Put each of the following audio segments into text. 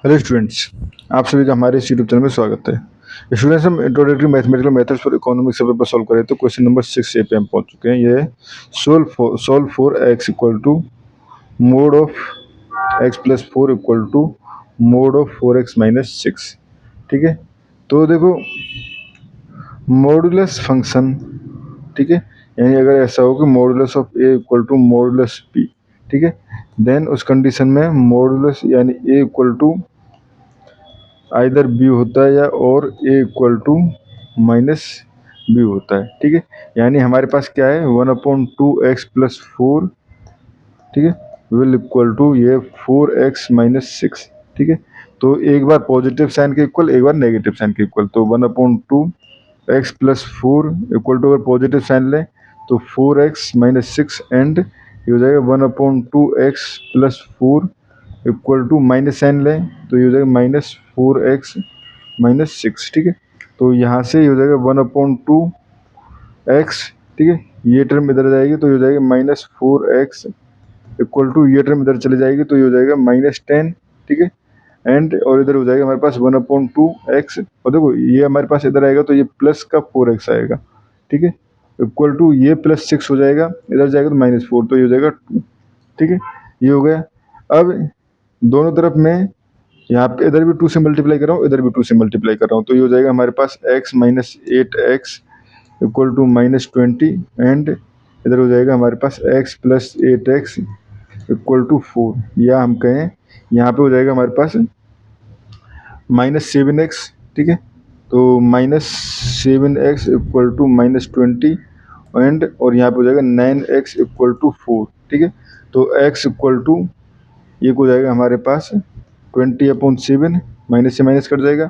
Hello students, आप सभी का हमारे इस यूट्यूब चैनल में स्वागत है। स्टूडेंट्स, हम introductory mathematical methods for economics से पेपर सॉल्व करें तो क्वेश्चन नंबर 6 पे हम पहुंच चुके हैं। ये है solve for x equal to mod of x plus 4 equal to mod of 4x minus 6। ठीक है, तो देखो मॉडुलस फंक्शन, ठीक है, यानी अगर ऐसा हो कि modulus of a equal to modulus b, ठीक है, देन उस कंडीशन में मॉडुलस यानी a equal to either B होता है या और A equal to minus B होता है। ठीक है, यानी हमारे पास क्या है 1/2x प्लस 4, ठीक है, विल इक्वल टू ये 4x माइनस 6। ठीक है, तो एक बार पॉजिटिव साइन के इक्वल, एक बार नेगेटिव साइन के इक्वल, तो 1/2x प्लस 4 इक्वल टू, अगर पॉजिटिव साइन लें तो 4x माइनस 6 एंड ये हो जाएगा 1/2x plus 4 equal to minus sign लें तो ये हो जाएगा माइनस 4x माइनस 6। ठीक है, तो यहाँ से ये हो जाएगा 1/2x, ठीक है, ये टर्म इधर जाएगी तो ये हो जाएगा माइनस 4x इक्वल टू ये टर्म इधर चली जाएगी तो ये हो जाएगा -10। ठीक है, एंड और इधर हो जाएगा हमारे पास 1/2x, और देखो ये हमारे पास इधर आएगा तो ये प्लस का 4x आएगा। ठीक है, इक्वल टू ये प्लस 6 हो जाएगा, इधर जाएगा तो -4, तो ये हो जाएगा 2। ठीक है, ये हो गया। अब दोनों तरफ में यहाँ पे इधर भी 2 से मल्टीप्लाई कर रहा हूँ, इधर भी 2 से मल्टीप्लाई कर रहा हूँ, तो ये हो जाएगा हमारे पास x minus 8x equal to -20 and इधर हो जाएगा हमारे पास x plus 8x equal to 4, या हम कहें यहाँ पे हो जाएगा हमारे पास -7x। ठीक है, तो -7x इक्वल टू -20 एंड और यहाँ पे हो जाएगा 9x इक्वल टू 4। ठीक है, तो x इक्वल टू ये हो जाएगा हमारे पास 20/7, माइनस से माइनस कट जाएगा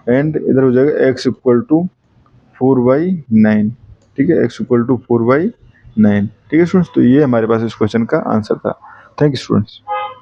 एंड इधर हो जाएगा x इक्वल टू 4/9। ठीक है, x इक्वल टू 4/9। ठीक है स्टूडेंट्स, तो ये हमारे पास इस क्वेश्चन का आंसर था। Thank you students.